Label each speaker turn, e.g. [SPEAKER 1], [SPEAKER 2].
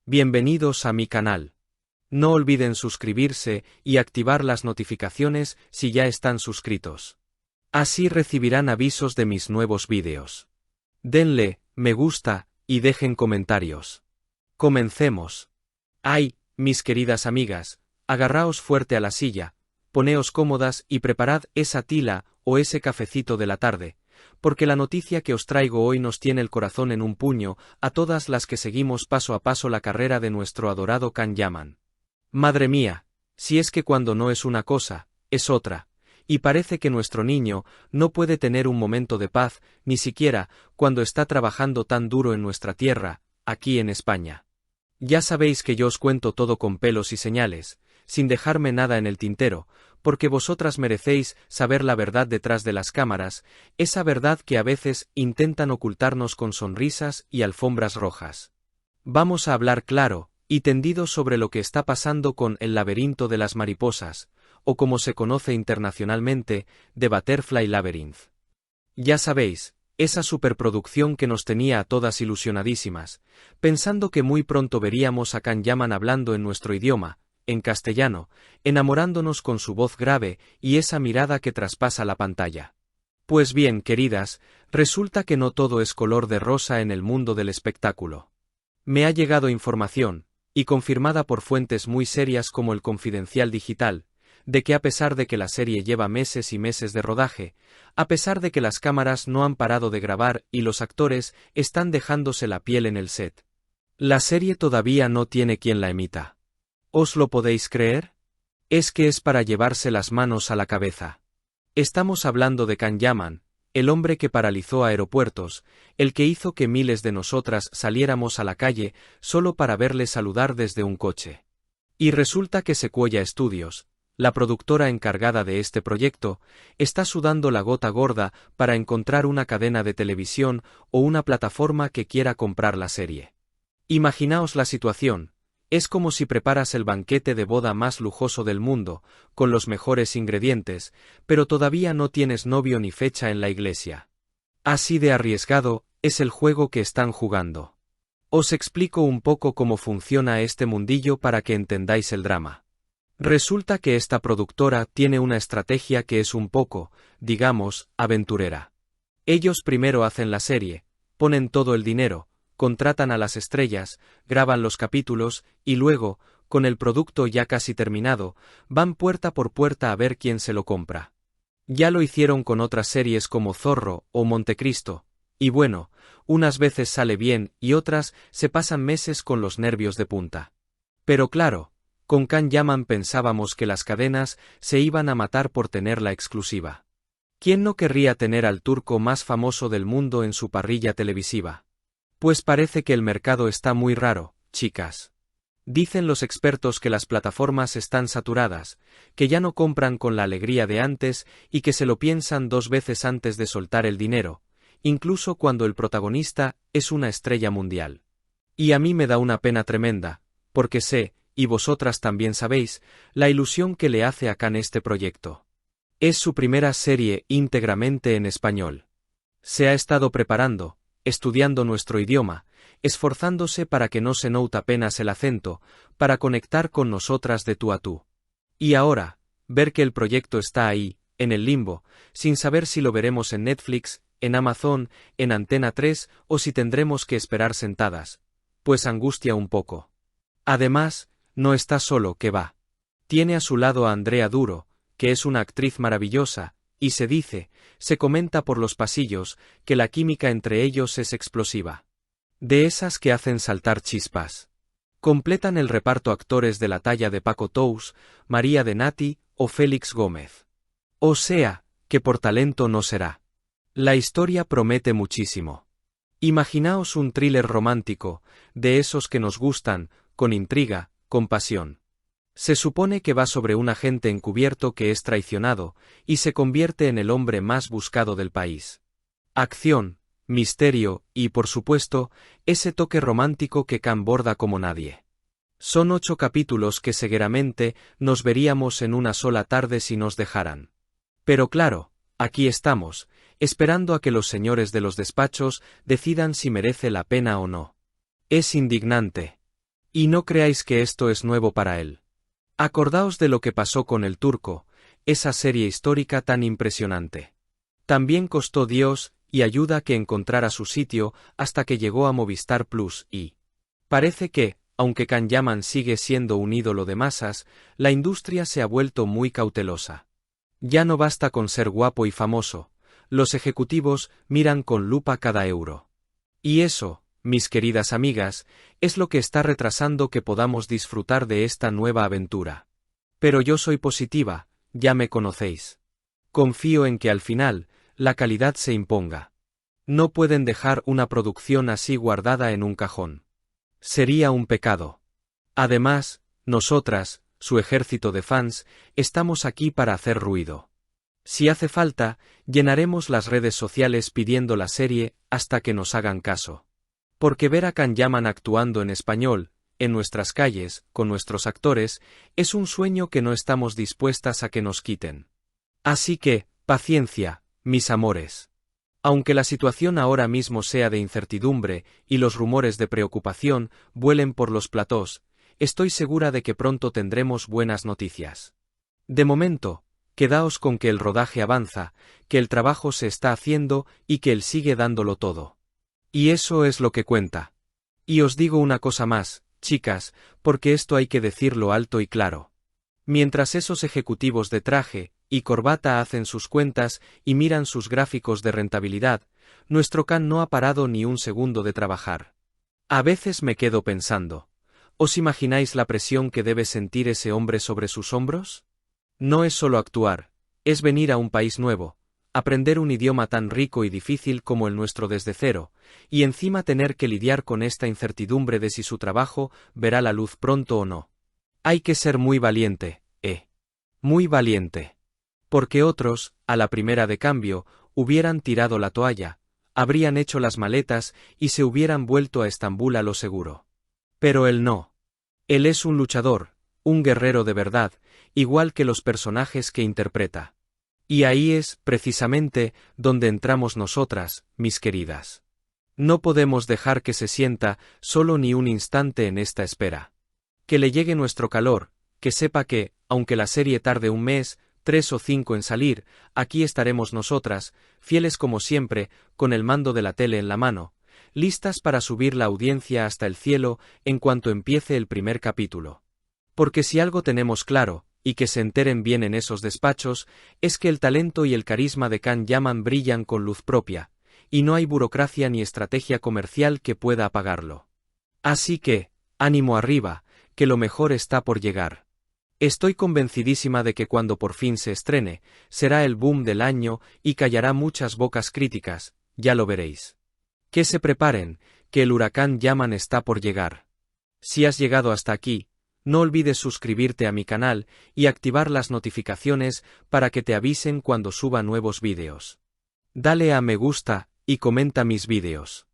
[SPEAKER 1] Bienvenidos a mi canal. No olviden suscribirse y activar las notificaciones si ya están suscritos. Así recibirán avisos de mis nuevos vídeos. Denle me gusta y dejen comentarios. Comencemos. ¡Ay, mis queridas amigas! Agarraos fuerte a la silla, poneos cómodas y preparad esa tila o ese cafecito de la tarde, porque la noticia que os traigo hoy nos tiene el corazón en un puño a todas las que seguimos paso a paso la carrera de nuestro adorado Can Yaman. Madre mía, si es que cuando no es una cosa, es otra, y parece que nuestro niño no puede tener un momento de paz, ni siquiera cuando está trabajando tan duro en nuestra tierra, aquí en España. Ya sabéis que yo os cuento todo con pelos y señales, sin dejarme nada en el tintero, porque vosotras merecéis saber la verdad detrás de las cámaras, esa verdad que a veces intentan ocultarnos con sonrisas y alfombras rojas. Vamos a hablar claro y tendido sobre lo que está pasando con El laberinto de las mariposas, o como se conoce internacionalmente, The Butterfly Labyrinth. Ya sabéis, esa superproducción que nos tenía a todas ilusionadísimas, pensando que muy pronto veríamos a Can Yaman hablando en nuestro idioma, en castellano, enamorándonos con su voz grave y esa mirada que traspasa la pantalla. Pues bien, queridas, resulta que no todo es color de rosa en el mundo del espectáculo. Me ha llegado información, y confirmada por fuentes muy serias como El Confidencial Digital, de que a pesar de que la serie lleva meses y meses de rodaje, a pesar de que las cámaras no han parado de grabar y los actores están dejándose la piel en el set, la serie todavía no tiene quien la emita. ¿Os lo podéis creer? Es que es para llevarse las manos a la cabeza. Estamos hablando de Can Yaman, el hombre que paralizó aeropuertos, el que hizo que miles de nosotras saliéramos a la calle solo para verle saludar desde un coche. Y resulta que Sequoia Studios, la productora encargada de este proyecto, está sudando la gota gorda para encontrar una cadena de televisión o una plataforma que quiera comprar la serie. Imaginaos la situación. Es como si preparas el banquete de boda más lujoso del mundo, con los mejores ingredientes, pero todavía no tienes novio ni fecha en la iglesia. Así de arriesgado es el juego que están jugando. Os explico un poco cómo funciona este mundillo para que entendáis el drama. Resulta que esta productora tiene una estrategia que es un poco, digamos, aventurera. Ellos primero hacen la serie, ponen todo el dinero, contratan a las estrellas, graban los capítulos, y luego, con el producto ya casi terminado, van puerta por puerta a ver quién se lo compra. Ya lo hicieron con otras series como Zorro o Montecristo, y bueno, unas veces sale bien y otras se pasan meses con los nervios de punta. Pero claro, con Can Yaman pensábamos que las cadenas se iban a matar por tener la exclusiva. ¿Quién no querría tener al turco más famoso del mundo en su parrilla televisiva? Pues parece que el mercado está muy raro, chicas. Dicen los expertos que las plataformas están saturadas, que ya no compran con la alegría de antes y que se lo piensan 2 veces antes de soltar el dinero, incluso cuando el protagonista es una estrella mundial. Y a mí me da una pena tremenda, porque sé, y vosotras también sabéis, la ilusión que le hace a Can este proyecto. Es su primera serie íntegramente en español. Se ha estado preparando, estudiando nuestro idioma, esforzándose para que no se note apenas el acento, para conectar con nosotras de tú a tú. Y ahora, ver que el proyecto está ahí, en el limbo, sin saber si lo veremos en Netflix, en Amazon, en Antena 3 o si tendremos que esperar sentadas, pues angustia un poco. Además, no está solo, que va. Tiene a su lado a Andrea Duro, que es una actriz maravillosa, y se comenta por los pasillos, que la química entre ellos es explosiva. De esas que hacen saltar chispas. Completan el reparto actores de la talla de Paco Tous, María de Nati o Félix Gómez. O sea, que por talento no será. La historia promete muchísimo. Imaginaos un thriller romántico, de esos que nos gustan, con intriga, con pasión. Se supone que va sobre un agente encubierto que es traicionado, y se convierte en el hombre más buscado del país. Acción, misterio, y por supuesto, ese toque romántico que Can borda como nadie. Son 8 capítulos que seguramente nos veríamos en una sola tarde si nos dejaran. Pero claro, aquí estamos, esperando a que los señores de los despachos decidan si merece la pena o no. Es indignante. Y no creáis que esto es nuevo para él. Acordaos de lo que pasó con El Turco, esa serie histórica tan impresionante. También costó Dios y ayuda que encontrara su sitio hasta que llegó a Movistar Plus y parece que, aunque Can Yaman sigue siendo un ídolo de masas, la industria se ha vuelto muy cautelosa. Ya no basta con ser guapo y famoso, los ejecutivos miran con lupa cada euro. Y eso, mis queridas amigas, es lo que está retrasando que podamos disfrutar de esta nueva aventura. Pero yo soy positiva, ya me conocéis. Confío en que al final, la calidad se imponga. No pueden dejar una producción así guardada en un cajón. Sería un pecado. Además, nosotras, su ejército de fans, estamos aquí para hacer ruido. Si hace falta, llenaremos las redes sociales pidiendo la serie hasta que nos hagan caso. Porque ver a Can Yaman actuando en español, en nuestras calles, con nuestros actores, es un sueño que no estamos dispuestas a que nos quiten. Así que, paciencia, mis amores. Aunque la situación ahora mismo sea de incertidumbre y los rumores de preocupación vuelen por los platós, estoy segura de que pronto tendremos buenas noticias. De momento, quedaos con que el rodaje avanza, que el trabajo se está haciendo y que él sigue dándolo todo. Y eso es lo que cuenta. Y os digo una cosa más, chicas, porque esto hay que decirlo alto y claro. Mientras esos ejecutivos de traje y corbata hacen sus cuentas y miran sus gráficos de rentabilidad, nuestro Can no ha parado ni un segundo de trabajar. A veces me quedo pensando, ¿os imagináis la presión que debe sentir ese hombre sobre sus hombros? No es solo actuar, es venir a un país nuevo, aprender un idioma tan rico y difícil como el nuestro desde cero, y encima tener que lidiar con esta incertidumbre de si su trabajo verá la luz pronto o no. Hay que ser muy valiente, muy valiente. Porque otros, a la primera de cambio, hubieran tirado la toalla, habrían hecho las maletas y se hubieran vuelto a Estambul a lo seguro. Pero él no. Él es un luchador, un guerrero de verdad, igual que los personajes que interpreta. Y ahí es, precisamente, donde entramos nosotras, mis queridas. No podemos dejar que se sienta solo ni un instante en esta espera. Que le llegue nuestro calor, que sepa que, aunque la serie tarde un mes, 3 o 5 en salir, aquí estaremos nosotras, fieles como siempre, con el mando de la tele en la mano, listas para subir la audiencia hasta el cielo en cuanto empiece el primer capítulo. Porque si algo tenemos claro, y que se enteren bien en esos despachos, es que el talento y el carisma de Can Yaman brillan con luz propia, y no hay burocracia ni estrategia comercial que pueda apagarlo. Así que, ánimo arriba, que lo mejor está por llegar. Estoy convencidísima de que cuando por fin se estrene, será el boom del año y callará muchas bocas críticas, ya lo veréis. Que se preparen, que el huracán Yaman está por llegar. Si has llegado hasta aquí, no olvides suscribirte a mi canal y activar las notificaciones para que te avisen cuando suba nuevos vídeos. Dale a me gusta y comenta mis vídeos.